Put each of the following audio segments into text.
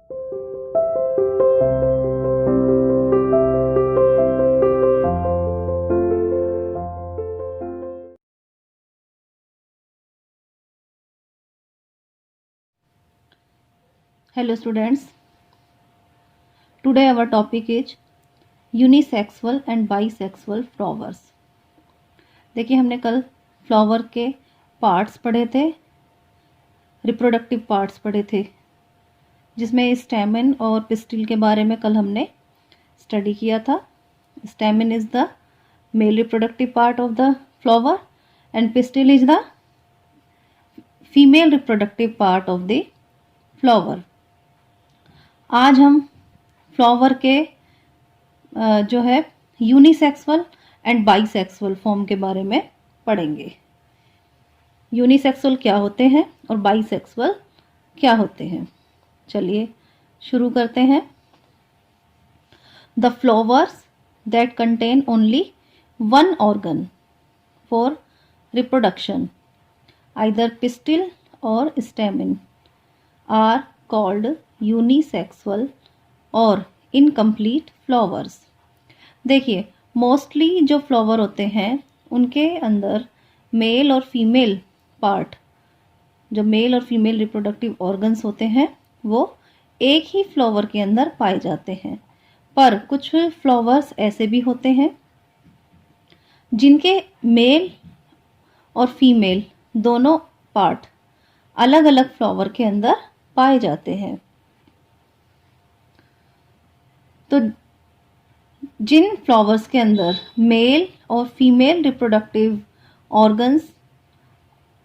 Hello students, today our topic is unisexual and bisexual flowers. देखिए हमने कल flower के पार्ट्स पढ़े थे, रिप्रोडक्टिव पार्ट्स पढ़े थे, जिसमें स्टैमेन और पिस्टिल के बारे में कल हमने स्टडी किया था. Stamen is the male reproductive part of the flower and pistil is the female reproductive part of the flower. आज हम फ्लावर के जो है यूनिसेक्सुअल एंड बाइसेक्सुअल फॉर्म के बारे में पढ़ेंगे. यूनिसेक्सुअल क्या होते हैं और बाइसेक्सुअल क्या होते हैं. चलिए शुरू करते हैं. The flowers that contain only one organ for reproduction, either pistil और स्टैमेन, आर कॉल्ड यूनिसेक्सुअल और इनकम्प्लीट फ्लावर्स. देखिए मोस्टली जो फ्लावर होते हैं उनके अंदर मेल और फीमेल पार्ट, जो मेल और फीमेल रिप्रोडक्टिव ऑर्गन्स होते हैं वो एक ही फ्लावर के अंदर पाए जाते हैं. पर कुछ फ्लावर्स ऐसे भी होते हैं जिनके मेल और फीमेल दोनों पार्ट अलग अलग फ्लावर के अंदर पाए जाते हैं. तो जिन फ्लावर्स के अंदर मेल और फीमेल रिप्रोडक्टिव ऑर्गन्स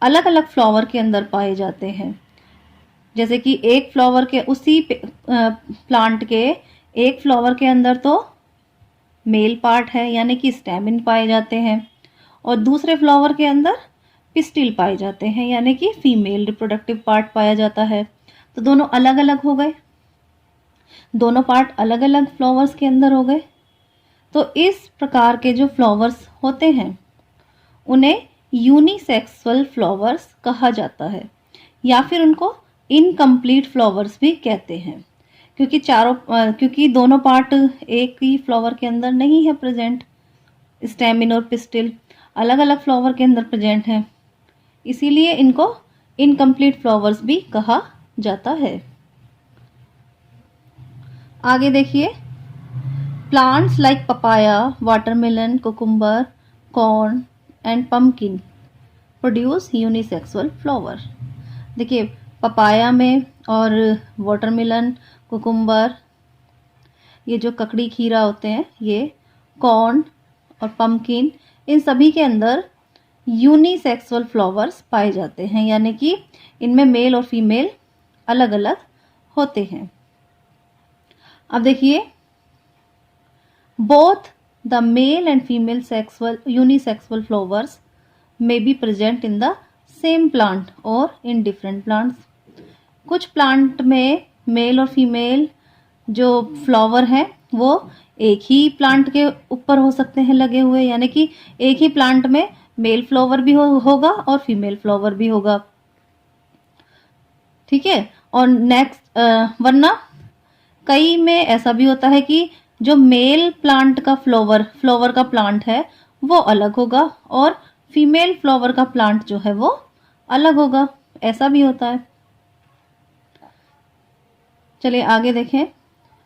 अलग अलग फ्लावर के अंदर पाए जाते हैं, जैसे कि एक फ्लावर के उसी प्लांट के एक फ्लावर के अंदर तो मेल पार्ट है यानी कि स्टैमेन पाए जाते हैं और दूसरे फ्लावर के अंदर पिस्टिल पाए जाते हैं यानी कि फीमेल रिप्रोडक्टिव पार्ट पाया जाता है. तो दोनों अलग अलग हो गए, दोनों पार्ट अलग अलग फ्लावर्स के अंदर हो गए. तो इस प्रकार के जो फ्लावर्स होते हैं उन्हें यूनिसेक्सुअल फ्लावर्स कहा जाता है या फिर उनको इनकम्प्लीट फ्लावर्स भी कहते हैं, क्योंकि दोनों पार्ट एक ही फ्लावर के अंदर नहीं है प्रेजेंट. स्टैमेन और पिस्टिल अलग अलग फ्लावर के अंदर प्रेजेंट हैं, इसीलिए इनको इनकम्प्लीट फ्लावर्स भी कहा जाता है. आगे देखिए, plants like papaya, watermelon, cucumber, corn and pumpkin produce unisexual flower. देखिए पपाया में और वाटरमेलन, कुकुम्बर, ये जो ककड़ी खीरा होते हैं, ये कॉर्न और पम्पकिन, इन सभी के अंदर यूनिसेक्सुअल फ्लावर्स पाए जाते हैं यानी कि इनमें मेल और फीमेल अलग अलग होते हैं. अब देखिए, both the male and female sexual unisexual flowers may be present in the same plant और इन डिफरेंट प्लांट्स. कुछ प्लांट में मेल और फीमेल जो फ्लावर हैं वो एक ही प्लांट के ऊपर हो सकते हैं लगे हुए, यानी कि एक ही प्लांट में मेल फ्लावर भी होगा और फीमेल फ्लावर भी होगा. ठीक है. और नेक्स्ट वरना कई में ऐसा भी होता है कि जो मेल प्लांट का फ्लावर का प्लांट है वो अलग होगा और फीमेल फ्लावर का प्लांट जो है वो अलग होगा, ऐसा भी होता है. चलिए आगे देखें.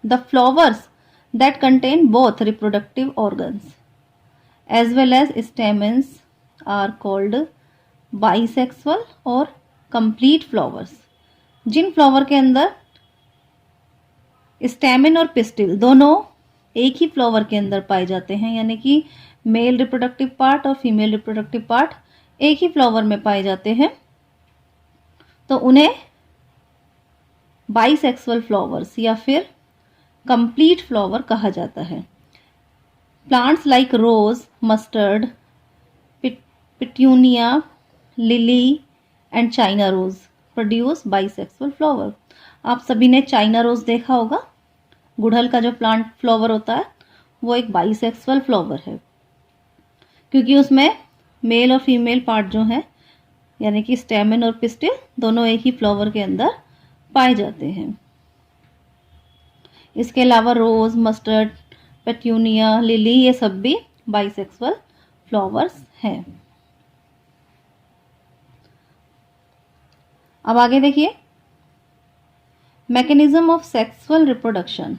The flowers that contain both reproductive organs as well as stamens are called bisexual और कंप्लीट फ्लावर्स. जिन फ्लावर के अंदर स्टैमेन और पिस्टिल दोनों एक ही फ्लावर के अंदर पाए जाते हैं यानी कि मेल रिप्रोडक्टिव पार्ट और फीमेल रिप्रोडक्टिव पार्ट एक ही फ्लावर में पाए जाते हैं, तो उन्हें बाइसेक्सुअल फ्लावर्स या फिर कंप्लीट फ्लावर कहा जाता है. Plants like rose, mustard, petunia, lily and china rose produce bisexual flower. आप सभी ने चाइना रोज देखा होगा. गुड़हल का जो प्लांट फ्लावर होता है वो एक बाइसेक्सुअल फ्लावर है, क्योंकि उसमें मेल और फीमेल पार्ट जो है यानी कि स्टेमेन और पिस्टिल दोनों एक ही फ्लावर के अंदर पाए जाते हैं. इसके अलावा रोज, मस्टर्ड, पेट्यूनिया, लिली, ये सब भी बाइसेक्सुअल फ्लावर्स हैं। अब आगे देखिए, mechanism of sexual reproduction.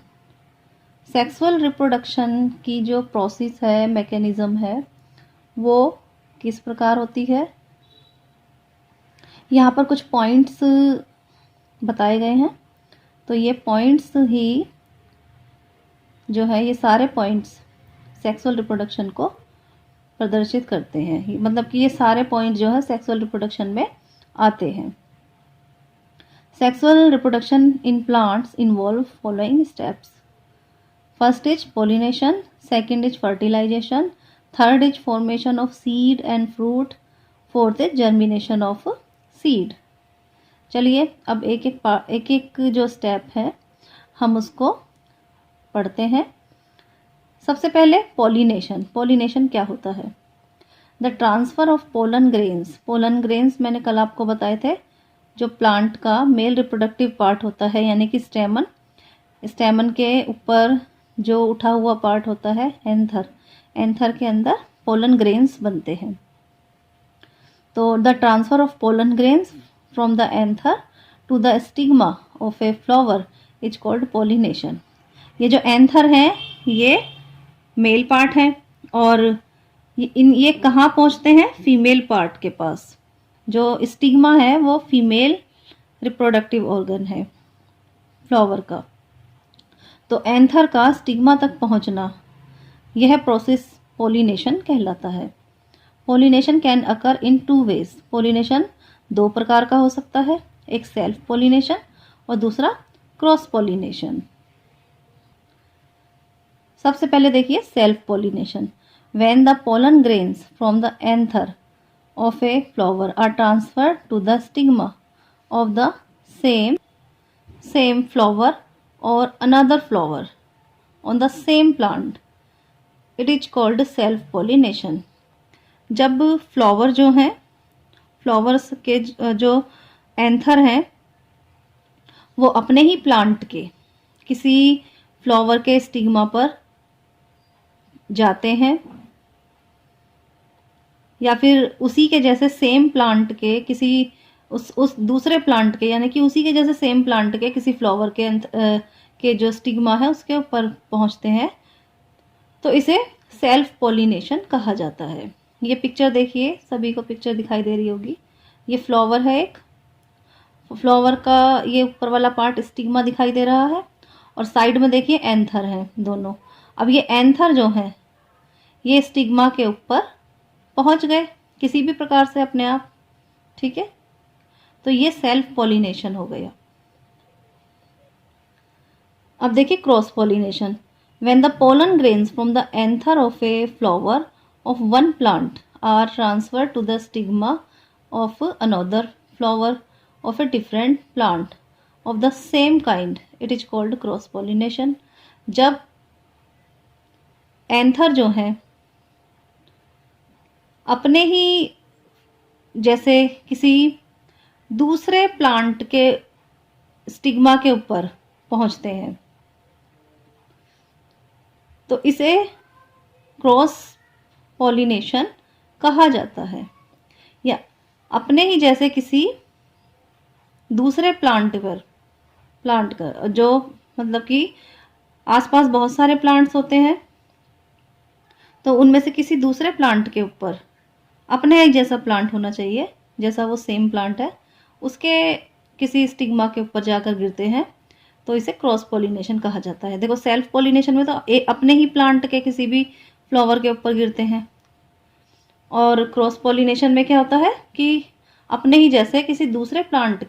Sexual reproduction की जो प्रोसेस है, मैकेनिज्म है, वो किस प्रकार होती है। यहाँ पर कुछ पॉइंट्स बताए गए हैं, तो ये पॉइंट्स ही जो है, ये सारे पॉइंट्स सेक्सुअल रिप्रोडक्शन को प्रदर्शित करते हैं। मतलब कि ये सारे पॉइंट जो है सेक्सुअल रिप्रोडक्शन में आते हैं। Sexual reproduction in plants involve following steps. First is pollination, second is fertilization, third is formation of seed and fruit, fourth is germination of seed। चलिए अब एक एक जो स्टेप है हम उसको पढ़ते हैं। सबसे पहले पॉलिनेशन। पॉलिनेशन क्या होता है? The transfer of pollen grains. Pollen grains मैंने कल आपको बताए थे, जो प्लांट का मेल रिप्रोडक्टिव पार्ट होता है, यानी कि स्टेमन। स्टेमन के ऊपर जो उठा हुआ पार्ट होता है एंथर, एंथर के अंदर पोलन ग्रेन्स बनते हैं। तो the transfer of pollen grains from the anther to the stigma of a flower is called pollination. ये जो एंथर है ये मेल पार्ट है, और ये कहाँ पहुँचते हैं? फीमेल पार्ट के पास। जो स्टिग्मा है वो फीमेल रिप्रोडक्टिव ऑर्गन है फ्लावर का। तो एंथर का स्टिग्मा तक पहुंचना, यह प्रोसेस पॉलिनेशन कहलाता है। Pollination can occur in 2 ways. Pollination 2 प्रकार का हो सकता है, एक सेल्फ पॉलिनेशन और दूसरा क्रॉस पॉलिनेशन। सबसे पहले देखिए self pollination. When the pollen grains from the anther of a flower are transferred to the stigma of the same flower or another flower on the same plant, it is called self pollination। जब flower जो हैं, flowers के जो anther हैं वो अपने ही plant के किसी फ्लावर के स्टिग्मा पर जाते हैं, या फिर उसी के जैसे सेम प्लांट के किसी उस दूसरे प्लांट के, यानी कि उसी के जैसे सेम प्लांट के किसी फ्लावर के जो स्टिग्मा है उसके ऊपर पहुंचते हैं, तो इसे सेल्फ पॉलिनेशन कहा जाता है। ये पिक्चर देखिए, सभी को पिक्चर दिखाई दे रही होगी। ये फ्लावर है, एक फ्लावर का ये ऊपर वाला पार्ट स्टिग्मा दिखाई दे रहा है, और साइड में देखिए एंथर है दोनों। अब ये एंथर जो है ये स्टिग्मा के ऊपर पहुंच गए किसी भी प्रकार से अपने आप, ठीक है। तो ये सेल्फ पॉलिनेशन हो गया। अब देखिए cross pollination. When the pollen grains from the anther of a flower of one plant are transferred to the stigma of another flower of a different plant of the same kind, it is called cross pollination. जब anther जो है अपने ही जैसे किसी दूसरे plant के stigma के ऊपर पहुंचते हैं, तो इसे क्रॉस पॉलिनेशन कहा जाता है। या अपने ही जैसे किसी दूसरे प्लांट का जो, मतलब कि आसपास बहुत सारे प्लांट्स होते हैं, तो उनमें से किसी दूसरे प्लांट के ऊपर अपने ही जैसा प्लांट होना चाहिए, जैसा वो सेम प्लांट है, उसके किसी स्टिग्मा के ऊपर जाकर गिरते हैं, तो इसे क्रॉस पॉलिनेशन कहा जाता है। देखो सेल्फ पॉलिनेशन में तो अपने ही प्लांट के किसी भी फ्लावर के ऊपर गिरते हैं, और क्रॉस पॉलिनेशन में क्या होता है कि अपने ही जैसे किसी दूसरे प्लांट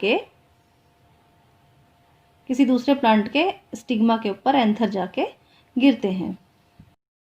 के स्टिग्मा के ऊपर एंथर जाके गिरते हैं।